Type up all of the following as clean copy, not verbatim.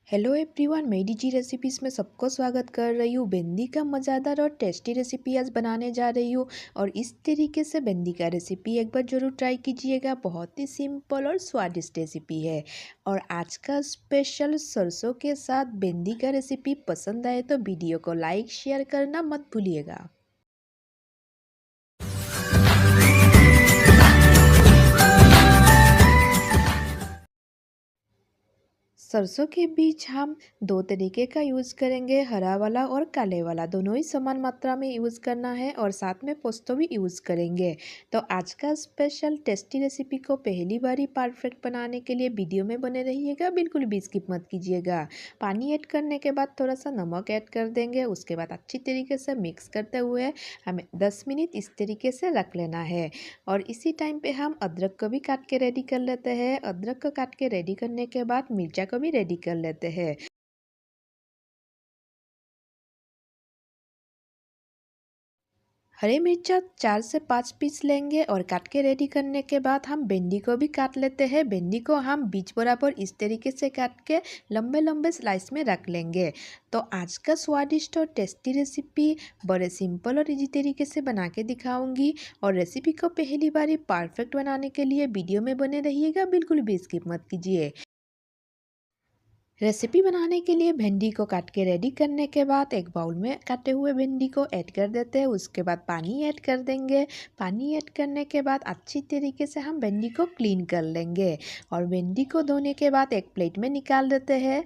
Hello everyone, मेरी जी recipes में सबको स्वागत कर रही हूँ। भिंडी का मज़ेदार और टेस्टी रेसिपी आज बनाने जा रही हूँ और इस तरीके से भिंडी का रेसिपी एक बार ज़रूर ट्राई कीजिएगा। बहुत ही सिंपल और स्वादिष्ट रेसिपी है। और आज का स्पेशल सरसों के साथ भिंडी का रेसिपी पसंद आए तो वीडियो को लाइक शेयर करना मत भूलिएगा। सरसों के बीज हम दो तरीके का यूज़ करेंगे, हरा वाला और काले वाला। दोनों ही समान मात्रा में यूज़ करना है और साथ में पोस्तो भी यूज़ करेंगे। तो आज का स्पेशल टेस्टी रेसिपी को पहली बार ही परफेक्ट बनाने के लिए वीडियो में बने रहिएगा, बिल्कुल भी स्किप मत कीजिएगा। पानी ऐड करने के बाद थोड़ा सा नमक ऐड कर देंगे। उसके बाद अच्छी तरीके से मिक्स करते हुए हमें 10 मिनट इस तरीके से रख लेना है। और इसी टाइम पे हम अदरक को भी काट के रेडी कर लेते हैं। अदरक को काट के रेडी करने के बाद मिर्चा को भी रेडी कर लेते हैं। हरे मिर्चा 4 से 5 पीस लेंगे और काट के रेडी करने के बाद हम भिंडी को भी काट लेते हैं। भिंडी को हम बीच बराबर इस तरीके से काट के लंबे लंबे स्लाइस में रख लेंगे। तो आज का स्वादिष्ट और टेस्टी रेसिपी बड़े सिंपल और इजी तरीके से बना के दिखाऊंगी। और रेसिपी को पहली बार ही परफेक्ट बनाने के लिए वीडियो में बने रहिएगा, बिल्कुल भी स्किप मत कीजिए। रेसिपी बनाने के लिए भिंडी को काट के रेडी करने के बाद एक बाउल में काटे हुए भिंडी को ऐड कर देते हैं। उसके बाद पानी ऐड कर देंगे। पानी ऐड करने के बाद अच्छी तरीके से हम भिंडी को क्लीन कर लेंगे और भिंडी को धोने के बाद एक प्लेट में निकाल देते हैं।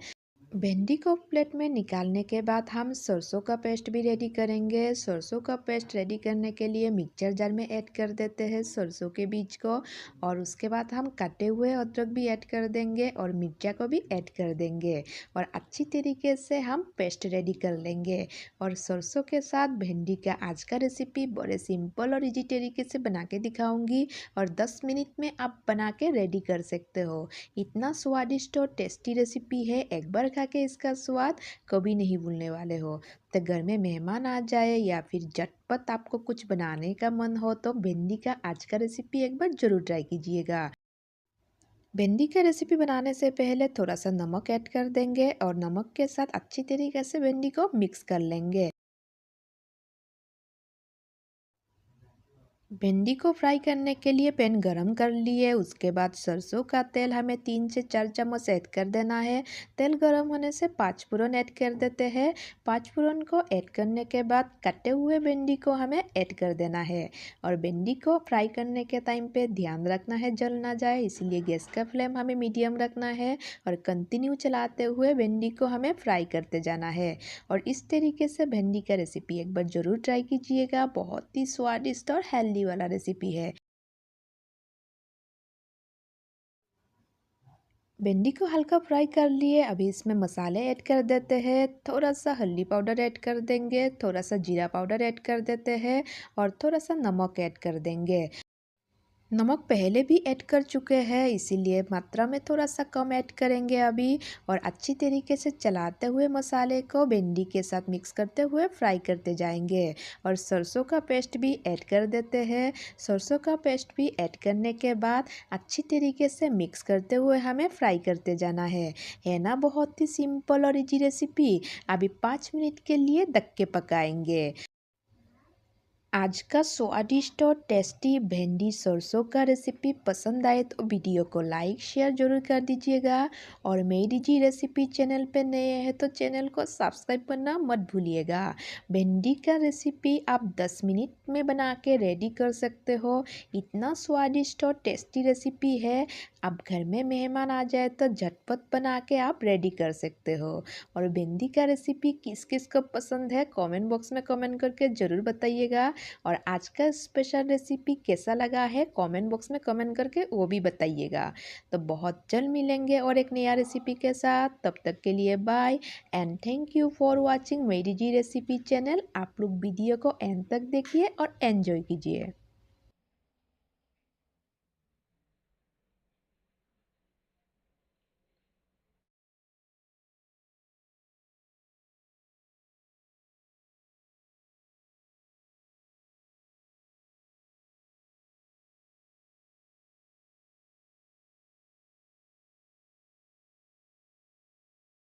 भिंडी को प्लेट में निकालने के बाद हम सरसों का पेस्ट भी रेडी करेंगे। सरसों का पेस्ट रेडी करने के लिए मिक्सचर जार में ऐड कर देते हैं सरसों के बीज को। और उसके बाद हम कटे हुए अदरक भी ऐड कर देंगे और मिर्चा को भी ऐड कर देंगे और अच्छी तरीके से हम पेस्ट रेडी कर लेंगे। और सरसों के साथ भिंडी का आज का रेसिपी बड़े सिंपल और इजी तरीके से बना के दिखाऊंगी और 10 मिनट में आप बना के रेडी कर सकते हो। इतना स्वादिष्ट और टेस्टी रेसिपी है, एक बार खा के इसका स्वाद कभी नहीं भूलने वाले हो। तो घर में मेहमान आ जाए या फिर झटपट आपको कुछ बनाने का मन हो तो भिंडी का आज का रेसिपी एक बार जरूर ट्राई कीजिएगा। भिंडी का रेसिपी बनाने से पहले थोड़ा सा नमक ऐड कर देंगे और नमक के साथ अच्छी तरीके से भिंडी को मिक्स कर लेंगे। भिंडी को फ्राई करने के लिए पैन गरम कर लिए। उसके बाद सरसों का तेल हमें 3 से 4 चम्मच ऐड कर देना है। तेल गरम होने से 5 फोरन ऐड कर देते हैं। 5 फोरन को ऐड करने के बाद कटे हुए भिंडी को हमें ऐड कर देना है। और भिंडी को फ्राई करने के टाइम पे ध्यान रखना है जल ना जाए, इसीलिए गैस का फ्लेम हमें मीडियम रखना है और कंटिन्यू चलाते हुए भिंडी को हमें फ्राई करते जाना है। और इस तरीके से भिंडी का रेसिपी एक बार ज़रूर ट्राई कीजिएगा, बहुत ही स्वादिष्ट और हेल्दी वाला रेसिपी है। भिंडी को हल्का फ्राई कर लिए। अभी इसमें मसाले ऐड कर देते हैं। थोड़ा सा हल्दी पाउडर ऐड कर देंगे, थोड़ा सा जीरा पाउडर ऐड कर देते हैं और थोड़ा सा नमक ऐड कर देंगे। नमक पहले भी ऐड कर चुके हैं, इसीलिए मात्रा में थोड़ा सा कम ऐड करेंगे अभी। और अच्छी तरीके से चलाते हुए मसाले को भिंडी के साथ मिक्स करते हुए फ्राई करते जाएंगे। और सरसों का पेस्ट भी ऐड कर देते हैं। सरसों का पेस्ट भी ऐड करने के बाद अच्छी तरीके से मिक्स करते हुए हमें फ्राई करते जाना है ना। बहुत ही सिंपल और इजी रेसिपी। अभी 5 मिनट के लिए ढक के पकाएंगे। आज का स्वादिष्ट और टेस्टी भिंडी सरसों का रेसिपी पसंद आए तो वीडियो को लाइक शेयर जरूर कर दीजिएगा। और मेरी जी रेसिपी चैनल पे नए हैं तो चैनल को सब्सक्राइब करना मत भूलिएगा। भिंडी का रेसिपी आप 10 मिनट में बना के रेडी कर सकते हो। इतना स्वादिष्ट और टेस्टी रेसिपी है, आप घर में मेहमान आ जाए तो झटपट बना के आप रेडी कर सकते हो। और भिंडी का रेसिपी किस किस को पसंद है कमेंट बॉक्स में कमेंट करके ज़रूर बताइएगा। और आज का स्पेशल रेसिपी कैसा लगा है कमेंट बॉक्स में कमेंट करके वो भी बताइएगा। तो बहुत जल्द मिलेंगे और एक नया रेसिपी के साथ। तब तक के लिए bye and thank you for watching मेरी जी रेसिपी चैनल। आप लोग वीडियो को एंड तक देखिए और एंजॉय कीजिए।